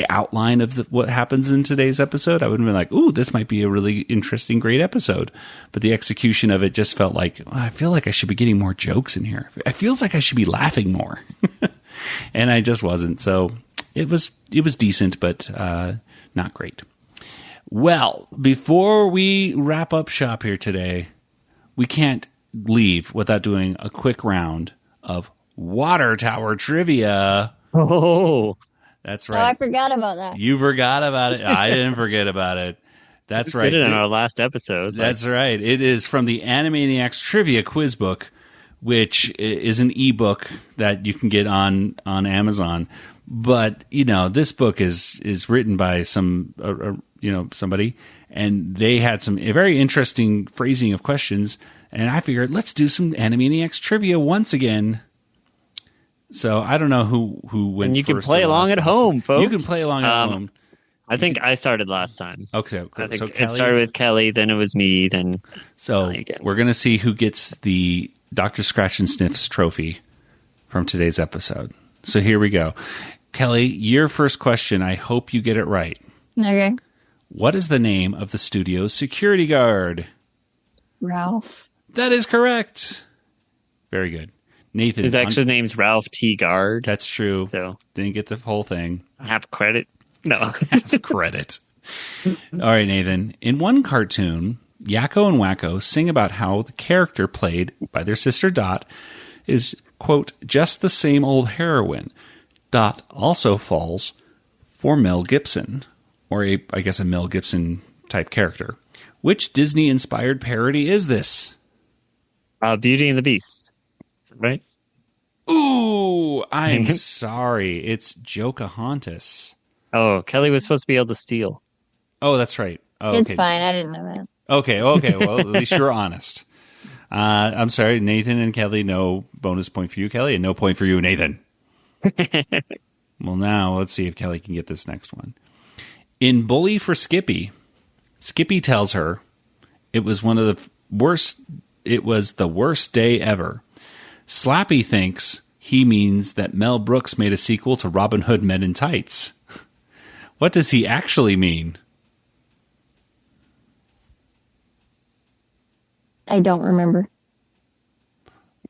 outline of what happens in today's episode, I would have been like, ooh, this might be a really interesting, great episode. But the execution of it just felt like, I feel like I should be getting more jokes in here. It feels like I should be laughing more. And I just wasn't. So it was decent, but not great. Well, before we wrap up shop here today, we can't leave without doing a quick round of water tower trivia. Oh, that's right. Oh, I forgot about that. You forgot about it. I didn't forget about it. That's right. We did it in our last episode. That's right. It is from the Animaniacs Trivia Quiz Book, which is an ebook that you can get on Amazon. But, this book is written by somebody, and they had some very interesting phrasing of questions. And I figured, let's do some Animaniacs trivia once again. So I don't know who went and you first. Can play along at home, folks. You can play along at home. I think I started last time. Okay, I think so it started with Kelly, then it was me, then so we're going to see who gets the Dr. Scratch and Sniff's trophy from today's episode. So here we go. Kelly, your first question, I hope you get it right. Okay. What is the name of the studio's security guard? Ralph. That is correct. Very good. Nathan. His actual name's Ralph T. Guard. That's true. So didn't get the whole thing. Half credit. No. Half credit. All right, Nathan. In one cartoon, Yakko and Wacko sing about how the character played by their sister Dot is, quote, just the same old heroine. Dot also falls for Mel Gibson, or I guess a Mel Gibson type character. Which Disney-inspired parody is this? Beauty and the Beast. Right? Ooh, I'm sorry. It's Jocahontas. Oh, Kelly was supposed to be able to steal. Oh, that's right. Oh, It's okay. fine. I didn't know that. Okay. Well, at least you're honest. I'm sorry, Nathan and Kelly. No bonus point for you, Kelly, and no point for you, Nathan. Well, now let's see if Kelly can get this next one. In Bully for Skippy, Skippy tells her it was the worst day ever. Slappy thinks he means that Mel Brooks made a sequel to Robin Hood Men in Tights. What does he actually mean? I don't remember.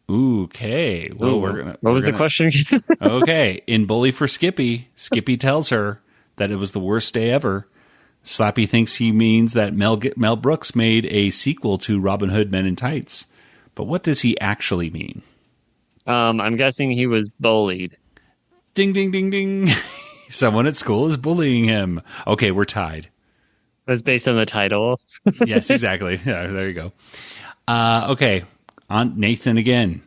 Okay. Well, what was the question? Okay. In Bully for Skippy, Skippy tells her that it was the worst day ever. Slappy thinks he means that Mel Brooks made a sequel to Robin Hood Men in Tights. But what does he actually mean? I'm guessing he was bullied. Ding, ding, ding, ding. Someone at school is bullying him. Okay, we're tied. It was based on the title. Yes, exactly. Yeah, there you go. Okay, on Nathan again.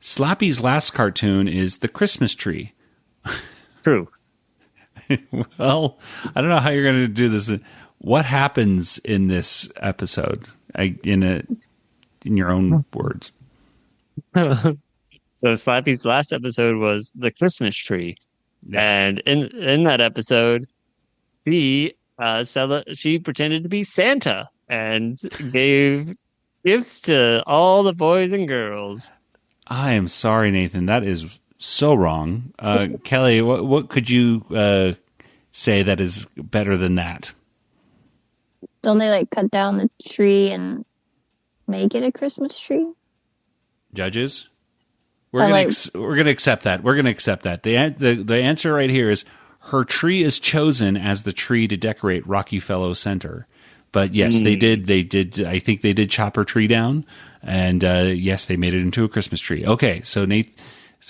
Slappy's last cartoon is The Christmas Tree. True. Well, I don't know how you're going to do this. What happens in this episode? In your own words. So Slappy's last episode was The Christmas Tree. Yes. And in that episode, she pretended to be Santa and gave gifts to all the boys and girls. I am sorry, Nathan. That is so wrong. Kelly, what could you say that is better than that? Don't they cut down the tree and make it a Christmas tree? Judges? We're gonna accept that. We're gonna accept that. The answer right here is her tree is chosen as the tree to decorate Rocky Fellow Center. But yes, they did. I think they did chop her tree down, and yes, they made it into a Christmas tree. Okay, so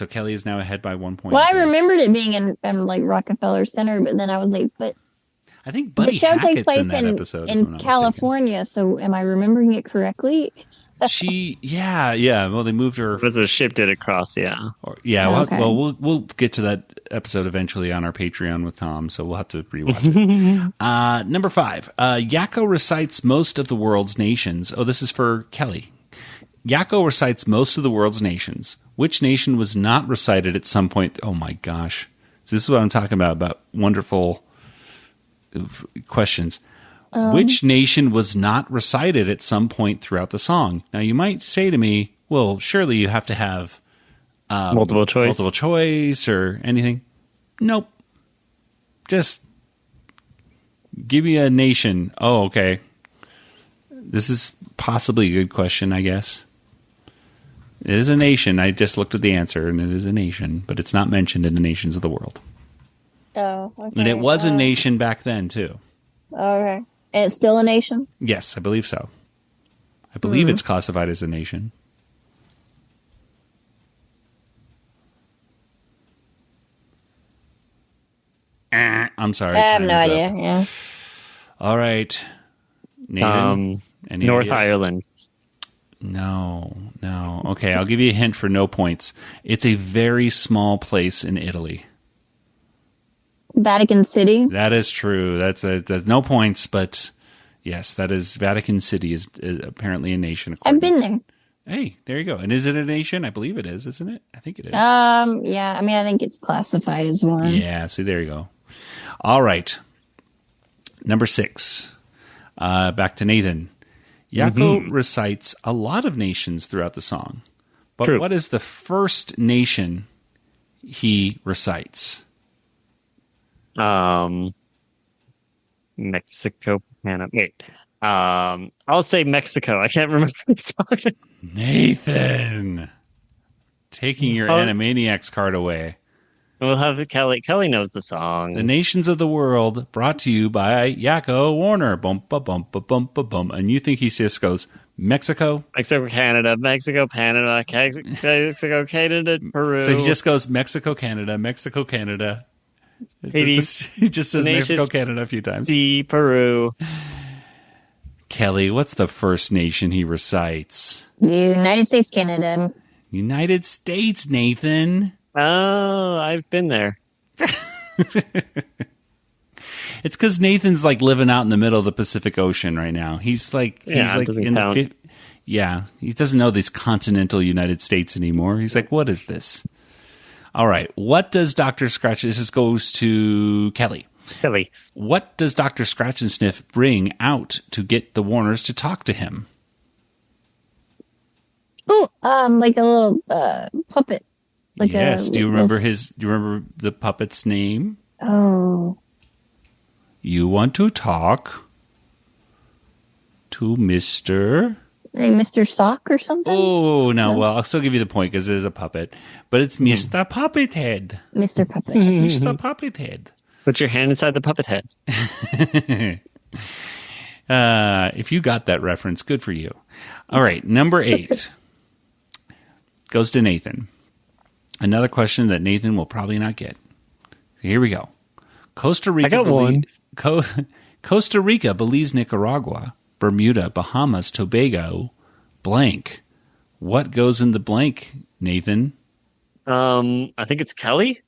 Kelly is now ahead by 1 point. Well, I remembered it being in Rockefeller Center, but then I was like, but I think Buddy the show takes Hackett's place in that episode, in California. So am I remembering it correctly? Yeah. Well, they moved her. It was a shipped it across, yeah. Okay. We'll get to that episode eventually on our Patreon with Tom, so we'll have to rewatch it. Number 5. Yakko recites most of the world's nations. Oh, this is for Kelly. Yakko recites most of the world's nations. Which nation was not recited at some point? Oh my gosh. So this is what I'm talking about wonderful questions. Which nation was not recited at some point throughout the song? Now, you might say to me, well, surely you have to have multiple choice or anything. Nope. Just give me a nation. Oh, okay. This is possibly a good question, I guess. It is a nation. I just looked at the answer, and it is a nation, but it's not mentioned in the nations of the world. Oh, okay. And it was a nation back then, too. Okay. And it's still a nation? Yes, I believe so. I believe it's classified as a nation. I'm sorry. I have no idea. Yeah. All right. Nathan, any North ideas? Ireland. No. Okay, I'll give you a hint for no points. It's a very small place in Italy. Vatican City? That is true. That's no points, but yes, that is Vatican City is apparently a nation. I've been there. Hey, there you go. And is it a nation? I believe it is, isn't it? I think it is. Yeah. I mean, I think it's classified as one. Yeah. See, there you go. All right. Number 6. Back to Nathan. Yakko recites a lot of nations throughout the song, but True. What is the first nation he recites? Mexico, Panama. Wait. I'll say Mexico. I can't remember the song. Nathan. taking your Animaniacs card away. We'll have Kelly. Kelly knows the song. The Nations of the World, brought to you by Yakko Warner. Bumpa bumpa bumpa bum. And you think he just goes, Mexico? Mexico, Canada, Mexico, Panama, Mexico, Canada, Peru. So he just goes Mexico, Canada, Mexico, Canada. He just says Mexico, Canada a few times. Peru. Kelly, what's the first nation he recites? United States, Canada. United States, Nathan. Oh, I've been there. It's because Nathan's like living out in the middle of the Pacific Ocean right now. He's like he doesn't know these continental United States anymore. He's like, what is this? All right. What does Dr. Scratch... This goes to Kelly. Kelly. What does Dr. Scratchansniff bring out to get the Warners to talk to him? Oh, like a little puppet. Like yes. Do you remember the puppet's name? Oh. You want to talk to Mr. Like Mr. Sock or something? Oh, no. Well, I'll still give you the point because it is a puppet. But it's Mr. Puppet Head. Mr. Puppet. Mr. Puppet Head. Put your hand inside the puppet head. If you got that reference, good for you. All right. Number 8 goes to Nathan. Another question that Nathan will probably not get. Here we go. Costa Rica. I got one. Costa Rica, Belize, Nicaragua, Bermuda, Bahamas, Tobago, blank. What goes in the blank, Nathan? I think it's Kelly.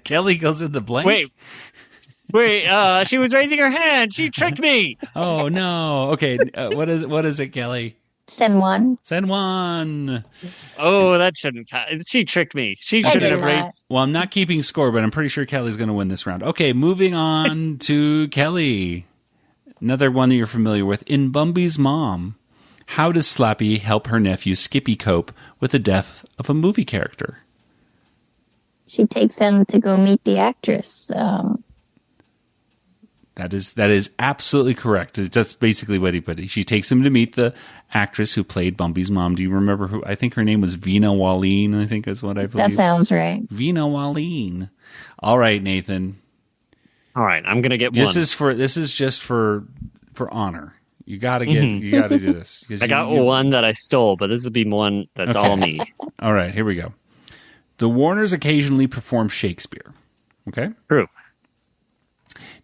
Kelly goes in the blank. Wait. She was raising her hand. She tricked me. Oh no. Okay. What is it, Kelly? San Juan. San Juan. Oh, that shouldn't count. She tricked me. She shouldn't have raised. Well, I'm not keeping score, but I'm pretty sure Kelly's going to win this round. Okay, moving on to Kelly. Another one that you're familiar with. In Bumby's Mom, how does Slappy help her nephew Skippy cope with the death of a movie character? She takes him to go meet the actress. That is absolutely correct. That's basically what he put. She takes him to meet the actress who played Bumby's mom. Do you remember who? I think her name was Vina Wallin, I think is what I believe. That sounds right. Vina Wallin. All right, Nathan. All right, I'm going to get one. This is just for honor. You got to do this. I got one that I stole, but this would be one that's all me. All right, here we go. The Warners occasionally perform Shakespeare. Okay? True.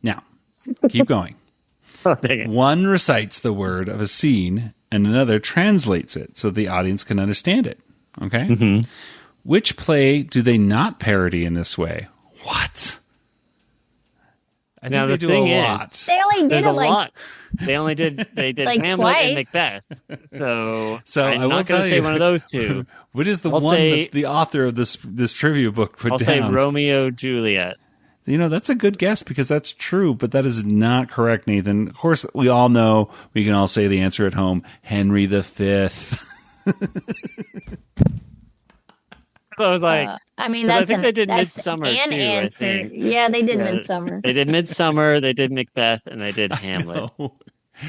Now, keep going. Oh, dang it. One recites the word of a scene and another translates it so the audience can understand it. Okay? Mm-hmm. Which play do they not parody in this way? What? I now think the they do thing a is, lot. They only did there's it a like lot. They did like Hamlet twice. and Macbeth. So I I'm will not going tell to say you, one of those two. What is the I'll one say, that the author of this trivia book put I'll down? say Romeo Juliet. You know, that's a good guess because that's true, but that is not correct, Nathan. Of course, we all know, we can all say the answer at home, Henry V. I was like, I mean, I think they did Midsummer too. Answer. I think. Yeah, they did Midsummer. They did Midsummer, they did Macbeth, and they did Hamlet.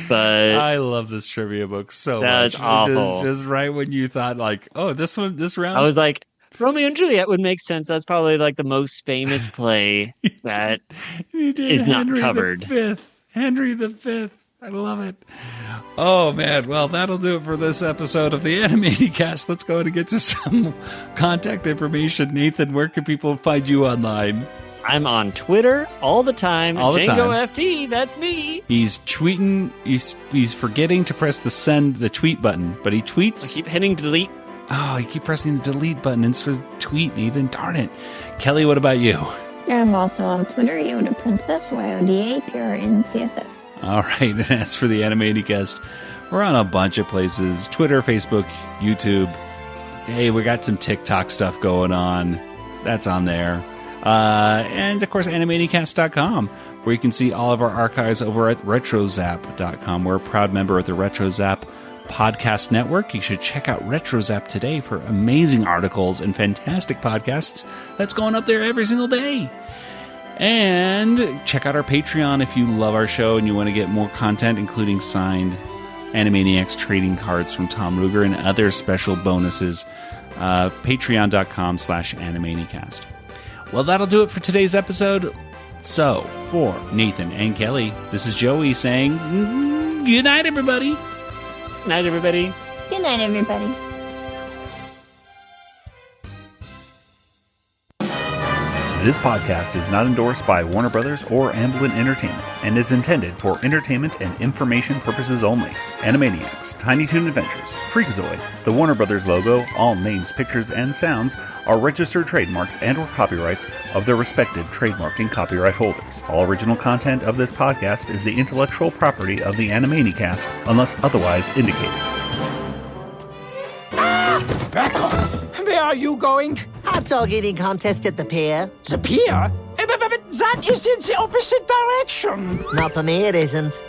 But I love this trivia book so that's much. awful. Just right when you thought, like, oh, this round. I was like, Romeo and Juliet would make sense. That's probably like the most famous play that is not covered. Henry V. I love it. Oh, man. Well, that'll do it for this episode of the Animanicast. Let's go ahead and get to some contact information. Nathan, where can people find you online? I'm on Twitter all the time. All the Django time. FT, that's me. He's tweeting. He's forgetting to press the tweet button, but he tweets. I keep hitting delete. Oh, you keep pressing the delete button instead of tweet, Nathan. Darn it. Kelly, what about you? I'm also on Twitter, Yoda Princess, YODA, PRNCSS. All right, and as for the Animanicast, we're on a bunch of places. Twitter, Facebook, YouTube. Hey, we got some TikTok stuff going on. That's on there. And, of course, Animanicast.com, where you can see all of our archives over at RetroZap.com. We're a proud member of the RetroZap Podcast Network. You should check out RetroZap today for amazing articles and fantastic podcasts that's going up there every single day. And check out our Patreon if you love our show and you want to get more content, including signed Animaniacs trading cards from Tom Ruegger and other special bonuses patreon.com/Animanicast. Well, that'll do it for today's episode. So, for Nathan and Kelly, this is Joey saying, good night, everybody. Good night, everybody. Good night, everybody. This podcast is not endorsed by Warner Brothers or Amblin Entertainment and is intended for entertainment and information purposes only. Animaniacs, Tiny Toon Adventures, Freakazoid, the Warner Brothers logo, all names, pictures, and sounds are registered trademarks and or copyrights of their respective trademark and copyright holders. All original content of this podcast is the intellectual property of the Animanicast unless otherwise indicated. Becca, where are you going? Hot dog eating contest at the pier. The pier? But that is in the opposite direction. Not for me, it isn't.